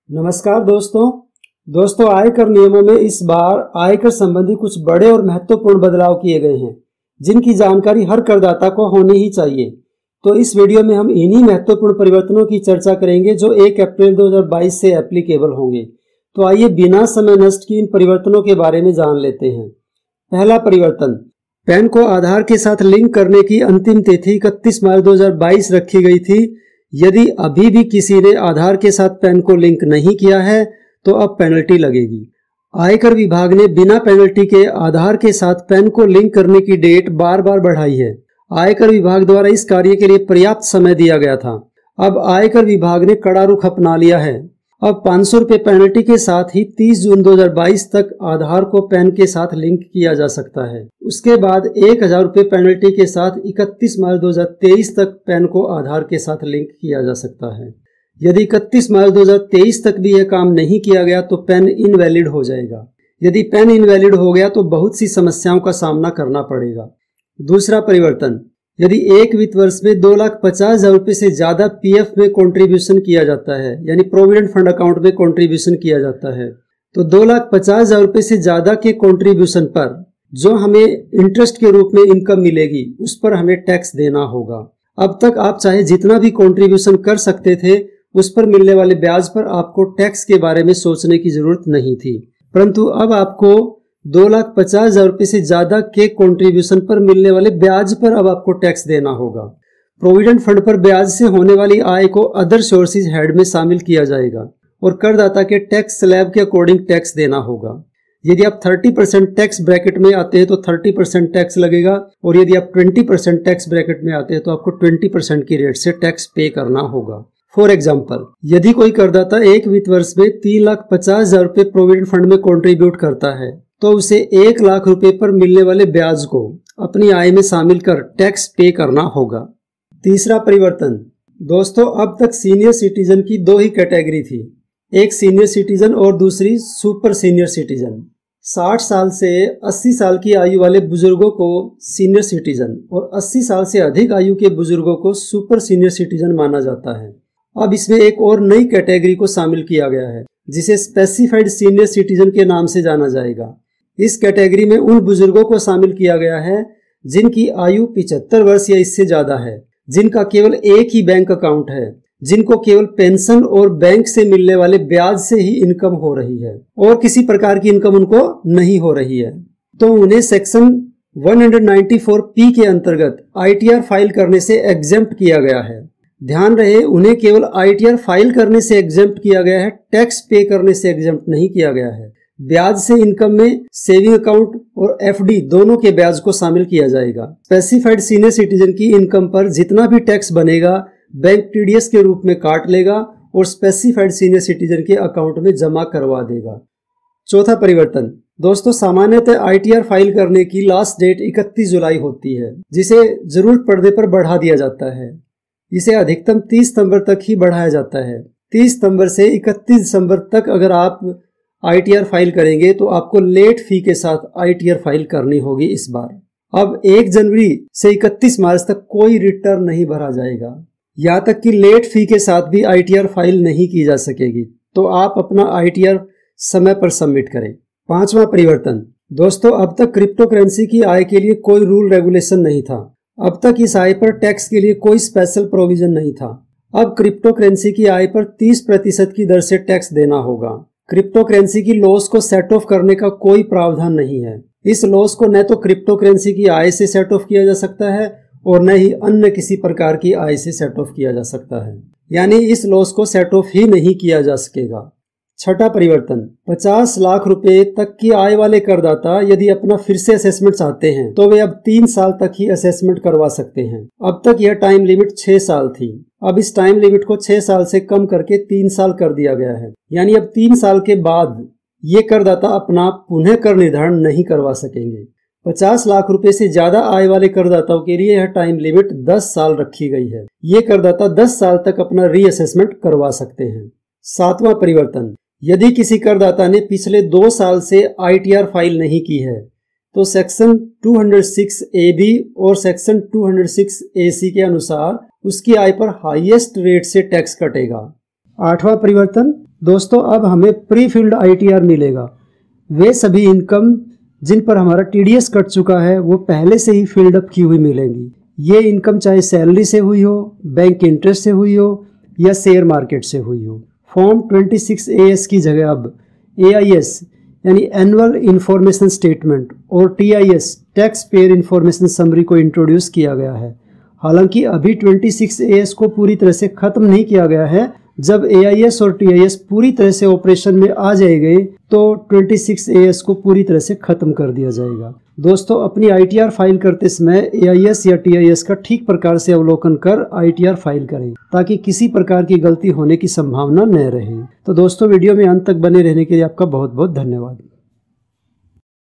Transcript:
नमस्कार दोस्तों आयकर नियमों में इस बार आयकर संबंधी कुछ बड़े और महत्वपूर्ण बदलाव किए गए हैं जिनकी जानकारी हर करदाता को होनी ही चाहिए। तो इस वीडियो में हम इन्हीं महत्वपूर्ण परिवर्तनों की चर्चा करेंगे जो 1 अप्रैल 2022 से एप्लीकेबल होंगे। तो आइए बिना समय नष्ट किए इन परिवर्तनों के बारे में जान लेते हैं। पहला परिवर्तन, पैन को आधार के साथ लिंक करने की अंतिम तिथि 31 मार्च 2022 रखी गई थी। यदि अभी भी किसी ने आधार के साथ पैन को लिंक नहीं किया है तो अब पेनल्टी लगेगी। आयकर विभाग ने बिना पेनल्टी के आधार के साथ पैन को लिंक करने की डेट बार बार बढ़ाई है। आयकर विभाग द्वारा इस कार्य के लिए पर्याप्त समय दिया गया था। अब आयकर विभाग ने कड़ा रुख अपना लिया है। अब 500 रुपये पेनल्टी के साथ ही 30 जून 2022 तक आधार को पैन के साथ लिंक किया जा सकता है। उसके बाद 1000 रुपये पेनल्टी के साथ 31 मार्च 2023 तक पैन को आधार के साथ लिंक किया जा सकता है। यदि 31 मार्च 2023 तक भी यह काम नहीं किया गया तो पैन इनवैलिड हो जाएगा। यदि पैन इनवैलिड हो गया तो बहुत सी समस्याओं का सामना करना पड़ेगा। दूसरा परिवर्तन, यदि एक वित्त वर्ष में 2,50,000 रुपये से ज्यादा पीएफ में कंट्रीब्यूशन किया जाता है, यानी प्रोविडेंट फंड अकाउंट में कंट्रीब्यूशन किया जाता है, तो 2,50,000 रुपये से ज्यादा के कंट्रीब्यूशन पर जो हमें इंटरेस्ट के रूप में इनकम मिलेगी उस पर हमें टैक्स देना होगा। अब तक आप चाहे जितना भी कंट्रीब्यूशन कर सकते थे, उस पर मिलने वाले ब्याज पर आपको टैक्स के बारे में सोचने की जरूरत नहीं थी, परंतु अब आपको 2,50,000 रुपये से ज्यादा के कंट्रीब्यूशन पर मिलने वाले ब्याज पर अब आपको टैक्स देना होगा। प्रोविडेंट फंड पर ब्याज से होने वाली आय को अदर सोर्सेज हेड में शामिल किया जाएगा और करदाता के टैक्स स्लैब के अकॉर्डिंग टैक्स देना होगा। यदि आप 30% टैक्स ब्रैकेट में आते हैं तो 30% टैक्स लगेगा, और यदि आप 20% टैक्स ब्रैकेट में आते हैं तो आपको 20% की रेट से टैक्स पे करना होगा। फॉर एग्जाम्पल, यदि कोई करदाता एक वित्त वर्ष में 3,50,000 रुपये प्रोविडेंट फंड में कॉन्ट्रीब्यूट करता है तो उसे 1 लाख रुपए पर मिलने वाले ब्याज को अपनी आय में शामिल कर टैक्स पे करना होगा। तीसरा परिवर्तन, दोस्तों अब तक सीनियर सिटीजन की 2 ही कैटेगरी थी, एक सीनियर सिटीजन और दूसरी सुपर सीनियर सिटीजन। 60 साल से 80 साल की आयु वाले बुजुर्गों को सीनियर सिटीजन और 80 साल से अधिक आयु के बुजुर्गों को सुपर सीनियर सिटीजन माना जाता है। अब इसमें एक और नई कैटेगरी को शामिल किया गया है जिसे स्पेसिफाइड सीनियर सिटीजन के नाम से जाना जाएगा। इस कैटेगरी में उन बुजुर्गों को शामिल किया गया है जिनकी आयु 75 वर्ष या इससे ज्यादा है, जिनका केवल एक ही बैंक अकाउंट है, जिनको केवल पेंशन और बैंक से मिलने वाले ब्याज से ही इनकम हो रही है और किसी प्रकार की इनकम उनको नहीं हो रही है, तो उन्हें सेक्शन 194P के अंतर्गत ITR फाइल करने से एग्जेम्प्ट किया गया है। ध्यान रहे, उन्हें केवल ITR फाइल करने से एग्जेम्प्ट किया गया है, टैक्स पे करने से एग्जेम्प्ट नहीं किया गया है। ब्याज से इनकम में सेविंग अकाउंट और FD दोनों के ब्याज को शामिल किया जाएगा। स्पेसिफाइड सीनियर सिटीजन की इनकम पर जितना भी टैक्स बनेगा बैंक TDS के रूप में काट लेगा और स्पेसिफाइड सीनियर सिटीजन के अकाउंट में जमा करवा देगा। चौथा परिवर्तन, दोस्तों सामान्यतः ITR फाइल करने की लास्ट डेट 31 जुलाई होती है, जिसे जरूरत पड़ने पर बढ़ा दिया जाता है। इसे अधिकतम 30 सितंबर तक ही बढ़ाया जाता है। 30 सितंबर से 31 दिसंबर तक अगर आप ITR फाइल करेंगे तो आपको लेट फी के साथ ITR फाइल करनी होगी इस बार। अब 1 जनवरी से 31 मार्च तक कोई रिटर्न नहीं भरा जाएगा, यहाँ तक कि लेट फी के साथ भी ITR फाइल नहीं की जा सकेगी। तो आप अपना ITR समय पर सबमिट करें। पांचवा परिवर्तन, दोस्तों अब तक क्रिप्टो करेंसी की आय के लिए कोई रूल रेगुलेशन नहीं था। अब तक इस आय पर टैक्स के लिए कोई स्पेशल प्रोविजन नहीं था। अब क्रिप्टो करेंसी की आय पर 30% की दर से टैक्स देना होगा। क्रिप्टो करेंसी की लॉस को सेट ऑफ करने का कोई प्रावधान नहीं है। इस लॉस को न तो क्रिप्टो करेंसी की आय से सेट ऑफ किया जा सकता है और न ही अन्य किसी प्रकार की आय से सेट ऑफ किया जा सकता है, यानी इस लॉस को सेट ऑफ ही नहीं किया जा सकेगा। छठा परिवर्तन, 50 लाख रुपए तक की आय वाले करदाता यदि अपना फिर से असेसमेंट चाहते हैं तो वे अब 3 साल तक ही असेसमेंट करवा सकते हैं। अब तक यह टाइम लिमिट 6 साल थी। अब इस टाइम लिमिट को 6 साल से कम करके 3 साल कर दिया गया है, यानी अब 3 साल के बाद ये करदाता अपना पुनः कर निर्धारण नहीं करवा सकेंगे। 50 लाख रुपए से ज्यादा आय वाले करदाताओं के लिए यह टाइम लिमिट 10 साल रखी गई है। ये करदाता 10 साल तक अपना रीअसेसमेंट करवा सकते हैं। सातवां परिवर्तन, यदि किसी करदाता ने पिछले 2 साल से ITR फाइल नहीं की है तो सेक्शन 206AB और सेक्शन 206AC के अनुसार उसकी आय पर हाईएस्ट रेट से टैक्स कटेगा। आठवां परिवर्तन, दोस्तों अब हमें प्री फिल्ड ITR मिलेगा। वे सभी इनकम जिन पर हमारा TDS कट चुका है वो पहले से ही फिल्ड अप की हुई मिलेंगी। ये इनकम चाहे सैलरी से हुई हो, बैंक इंटरेस्ट से हुई हो या शेयर मार्केट से हुई हो। फॉर्म 26AS की जगह अब AIS यानी एनुअल इंफॉर्मेशन स्टेटमेंट और TIS tax payer information summary को इंट्रोड्यूस किया गया है। हालांकि अभी 26AS को पूरी तरह से खत्म नहीं किया गया है। जब AIS और TIS पूरी तरह से ऑपरेशन में आ जाएंगे तो 26AS को पूरी तरह से खत्म कर दिया जाएगा। दोस्तों अपनी ITR फाइल करते समय AIS या TIS का ठीक प्रकार से अवलोकन कर ITR फाइल करें ताकि किसी प्रकार की गलती होने की संभावना न रहे। तो दोस्तों वीडियो में अंत तक बने रहने के लिए आपका बहुत बहुत धन्यवाद।